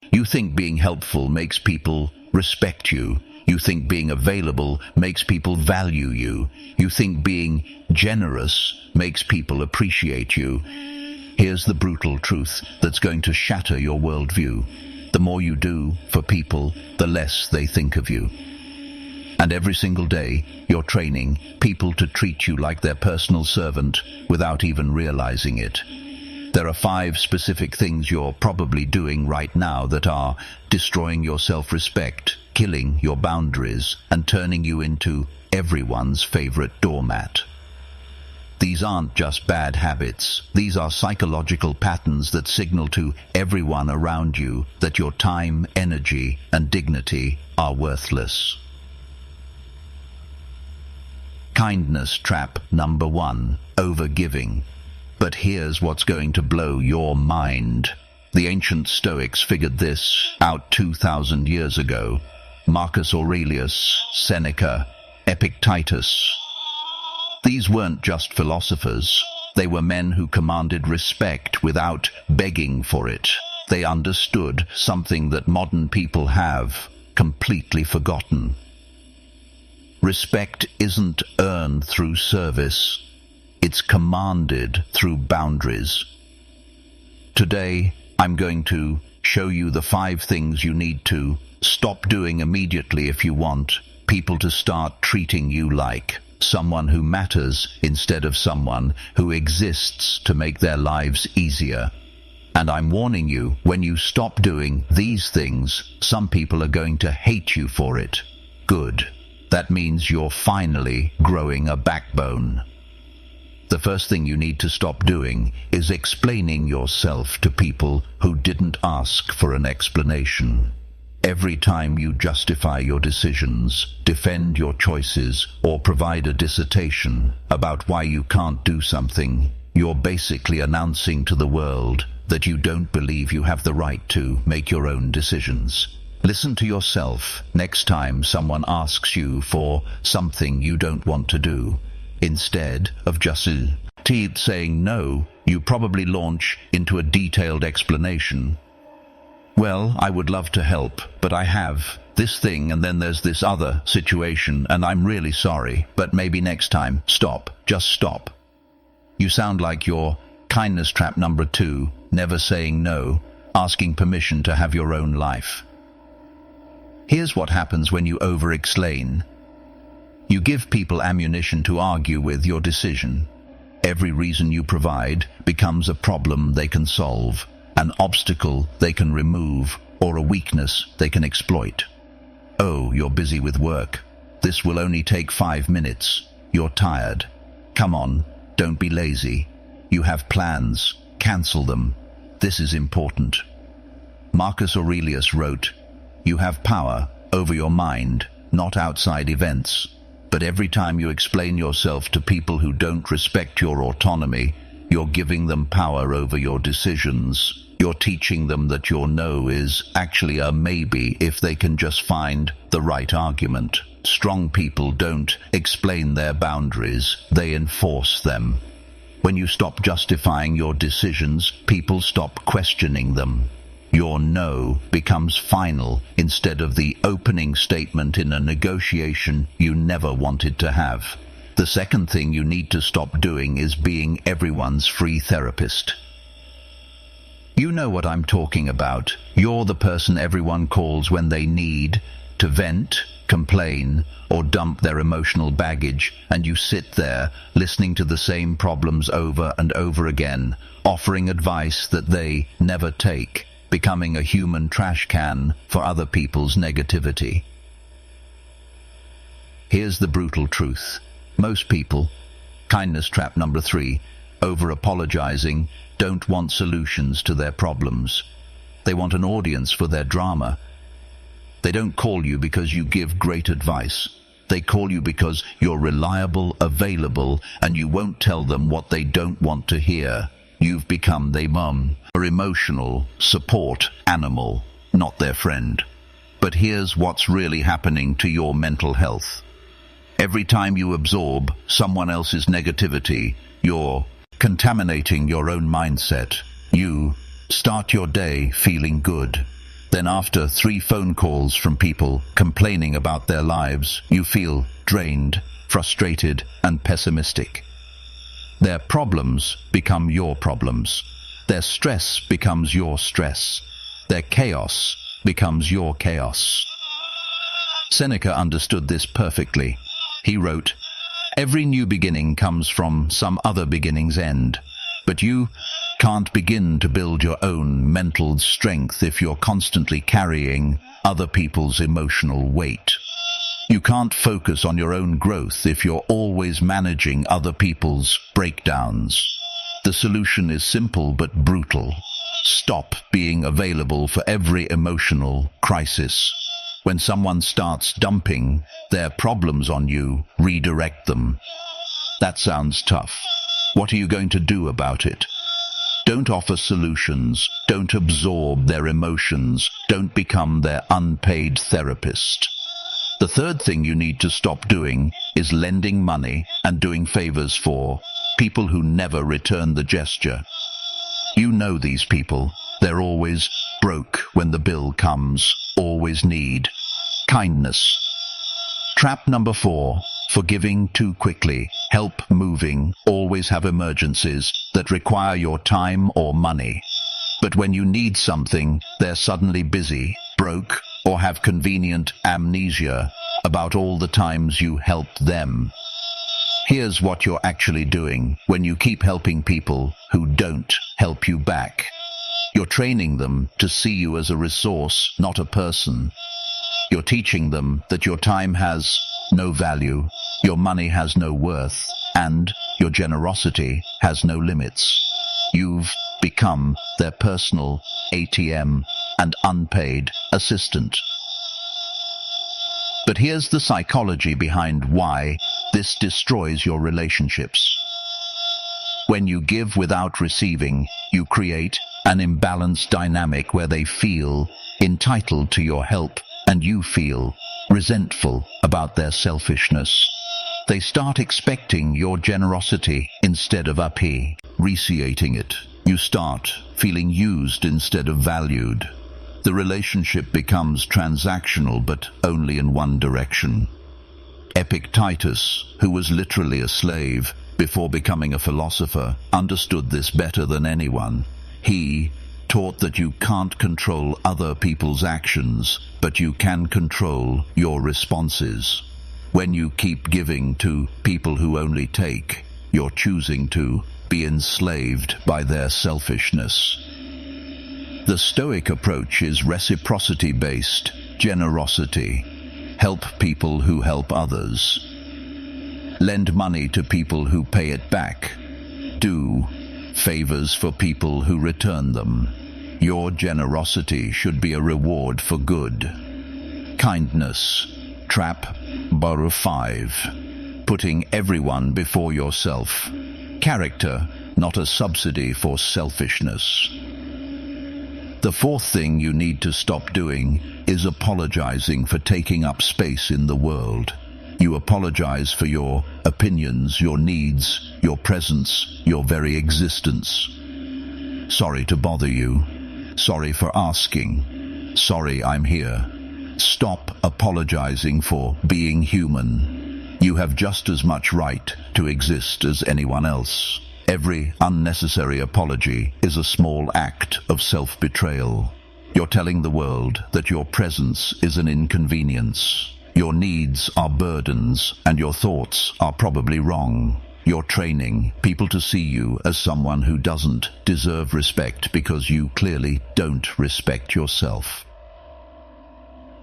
You think being helpful makes people respect you. You think being available makes people value you. You think being generous makes people appreciate you. Here's the brutal truth that's going to shatter your worldview. The more you do for people, the less they think of you. And every single day, you're training people to treat you like their personal servant without even realizing it. There are 5 specific things you're probably doing right now that are destroying your self-respect, killing your boundaries, and turning you into everyone's favorite doormat. These aren't just bad habits. These are psychological patterns that signal to everyone around you that your time, energy, and dignity are worthless. Kindness trap number 1, overgiving. But here's what's going to blow your mind. The ancient Stoics figured this out 2,000 years ago. Marcus Aurelius, Seneca, Epictetus. These weren't just philosophers. They were men who commanded respect without begging for it. They understood something that modern people have completely forgotten. Respect isn't earned through service. It's commanded through boundaries. Today, I'm going to show you the 5 things you need to stop doing immediately if you want people to start treating you like someone who matters instead of someone who exists to make their lives easier. And I'm warning you, when you stop doing these things, some people are going to hate you for it. Good. That means you're finally growing a backbone. The first thing you need to stop doing is explaining yourself to people who didn't ask for an explanation. Every time you justify your decisions, defend your choices, or provide a dissertation about why you can't do something, you're basically announcing to the world that you don't believe you have the right to make your own decisions. Listen to yourself next time someone asks you for something you don't want to do. Instead of just saying no, you probably launch into a detailed explanation. Well, I would love to help, but I have this thing and then there's this other situation and I'm really sorry, but maybe next time. Stop. Just stop. You sound like your kindness trap number 2, never saying no, asking permission to have your own life. Here's what happens when you over-explain. You give people ammunition to argue with your decision. Every reason you provide becomes a problem they can solve, an obstacle they can remove, or a weakness they can exploit. Oh, you're busy with work. This will only take 5 minutes. You're tired. Come on, don't be lazy. You have plans. Cancel them. This is important. Marcus Aurelius wrote, "You have power over your mind, not outside events." But every time you explain yourself to people who don't respect your autonomy, you're giving them power over your decisions. You're teaching them that your no is actually a maybe if they can just find the right argument. Strong people don't explain their boundaries, they enforce them. When you stop justifying your decisions, people stop questioning them. Your no becomes final instead of the opening statement in a negotiation you never wanted to have. The second thing you need to stop doing is being everyone's free therapist. You know what I'm talking about. You're the person everyone calls when they need to vent, complain, or dump their emotional baggage, and you sit there listening to the same problems over and over again, offering advice that they never take, becoming a human trash can for other people's negativity. Here's the brutal truth. Most people, kindness trap number 3, over-apologizing, don't want solutions to their problems. They want an audience for their drama. They don't call you because you give great advice. They call you because you're reliable, available, and you won't tell them what they don't want to hear. You've become their mum, or emotional support animal, not their friend. But here's what's really happening to your mental health. Every time you absorb someone else's negativity, you're contaminating your own mindset. You start your day feeling good. Then after 3 phone calls from people complaining about their lives, you feel drained, frustrated, and pessimistic. Their problems become your problems. Their stress becomes your stress. Their chaos becomes your chaos. Seneca understood this perfectly. He wrote, "Every new beginning comes from some other beginning's end, but you can't begin to build your own mental strength if you're constantly carrying other people's emotional weight. You can't focus on your own growth if you're always managing other people's breakdowns. The solution is simple but brutal. Stop being available for every emotional crisis. When someone starts dumping their problems on you, redirect them." That sounds tough. What are you going to do about it? Don't offer solutions. Don't absorb their emotions. Don't become their unpaid therapist. The third thing you need to stop doing is lending money and doing favors for people who never return the gesture. You know these people. They're always broke when the bill comes, always need kindness. Trap number 4, forgiving too quickly. Help moving, always have emergencies that require your time or money. But when you need something, they're suddenly busy, broke, or have convenient amnesia about all the times you helped them. Here's what you're actually doing when you keep helping people who don't help you back. You're training them to see you as a resource, not a person. You're teaching them that your time has no value, your money has no worth, and your generosity has no limits. You've become their personal ATM and unpaid assistant. But here's the psychology behind why this destroys your relationships. When you give without receiving, you create an imbalanced dynamic where they feel entitled to your help and you feel resentful about their selfishness. They start expecting your generosity instead of appreciating it. You start feeling used instead of valued. The relationship becomes transactional, but only in one direction. Epictetus, who was literally a slave before becoming a philosopher, understood this better than anyone. He taught that you can't control other people's actions, but you can control your responses. When you keep giving to people who only take, you're choosing to be enslaved by their selfishness. The Stoic approach is reciprocity-based generosity. Help people who help others. Lend money to people who pay it back. Do favors for people who return them. Your generosity should be a reward for good. Kindness. Trap number 5. Putting everyone before yourself. Character, not a subsidy for selfishness. The fourth thing you need to stop doing is apologizing for taking up space in the world. You apologize for your opinions, your needs, your presence, your very existence. Sorry to bother you. Sorry for asking. Sorry I'm here. Stop apologizing for being human. You have just as much right to exist as anyone else. Every unnecessary apology is a small act of self-betrayal. You're telling the world that your presence is an inconvenience. Your needs are burdens, and your thoughts are probably wrong. You're training people to see you as someone who doesn't deserve respect because you clearly don't respect yourself.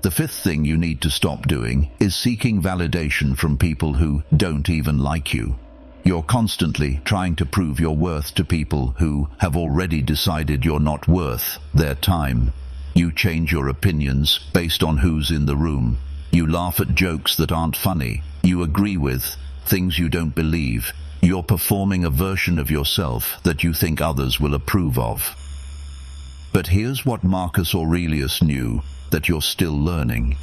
The fifth thing you need to stop doing is seeking validation from people who don't even like you. You're constantly trying to prove your worth to people who have already decided you're not worth their time. You change your opinions based on who's in the room. You laugh at jokes that aren't funny. You agree with things you don't believe. You're performing a version of yourself that you think others will approve of. But here's what Marcus Aurelius knew that you're still learning.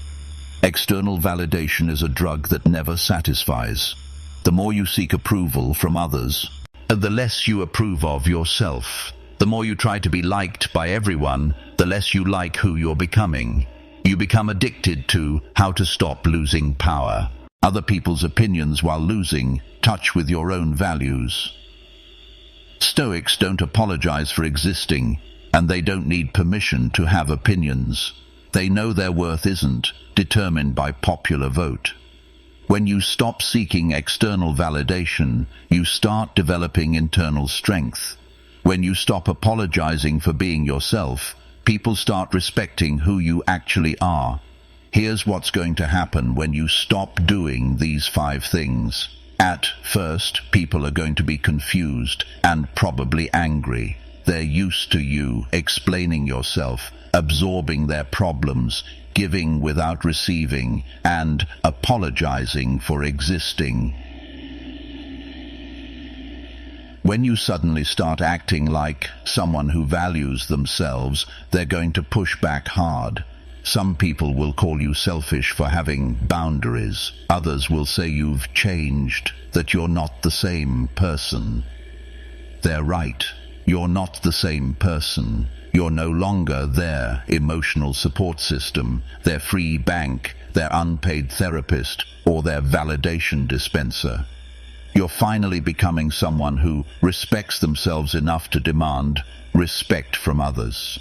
External validation is a drug that never satisfies. The more you seek approval from others, the less you approve of yourself. The more you try to be liked by everyone, the less you like who you're becoming. You become addicted to how to stop losing power, other people's opinions while losing touch with your own values. Stoics don't apologize for existing, and they don't need permission to have opinions. They know their worth isn't determined by popular vote. When you stop seeking external validation, you start developing internal strength. When you stop apologizing for being yourself, people start respecting who you actually are. Here's what's going to happen when you stop doing these 5 things. At first, people are going to be confused and probably angry. They're used to you explaining yourself, absorbing their problems, giving without receiving, and apologizing for existing. When you suddenly start acting like someone who values themselves, they're going to push back hard. Some people will call you selfish for having boundaries. Others will say you've changed, that you're not the same person. They're right. You're not the same person. You're no longer their emotional support system, their free bank, their unpaid therapist, or their validation dispenser. You're finally becoming someone who respects themselves enough to demand respect from others.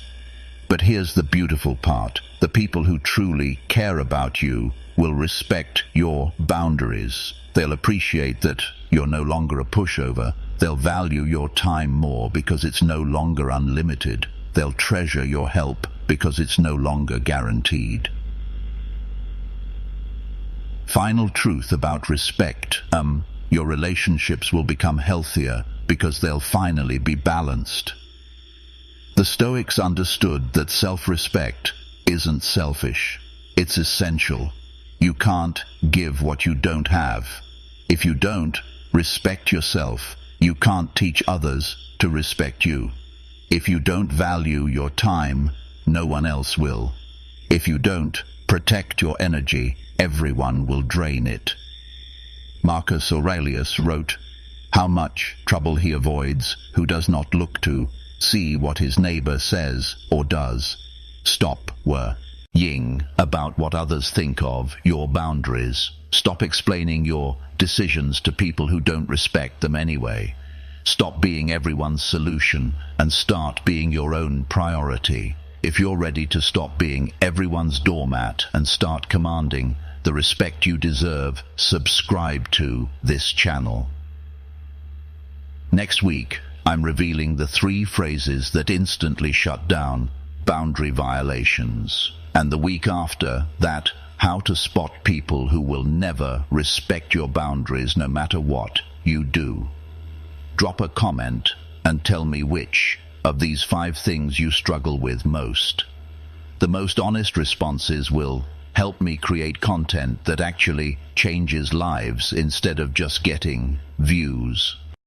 But here's the beautiful part. The people who truly care about you will respect your boundaries. They'll appreciate that you're no longer a pushover. They'll value your time more because it's no longer unlimited. They'll treasure your help because it's no longer guaranteed. Final truth about respect. Your relationships will become healthier because they'll finally be balanced. The Stoics understood that self-respect isn't selfish. It's essential. You can't give what you don't have. If you don't respect yourself, you can't teach others to respect you. If you don't value your time, no one else will. If you don't protect your energy, everyone will drain it. Marcus Aurelius wrote, "How much trouble he avoids who does not look to see what his neighbor says or does." Stop worrying about what others think of your boundaries. Stop explaining your decisions to people who don't respect them anyway. Stop being everyone's solution and start being your own priority. If you're ready to stop being everyone's doormat and start commanding the respect you deserve, subscribe to this channel. Next week, I'm revealing the 3 phrases that instantly shut down boundary violations. And the week after that, how to spot people who will never respect your boundaries no matter what you do. Drop a comment and tell me which of these 5 things you struggle with most. The most honest responses will help me create content that actually changes lives instead of just getting views.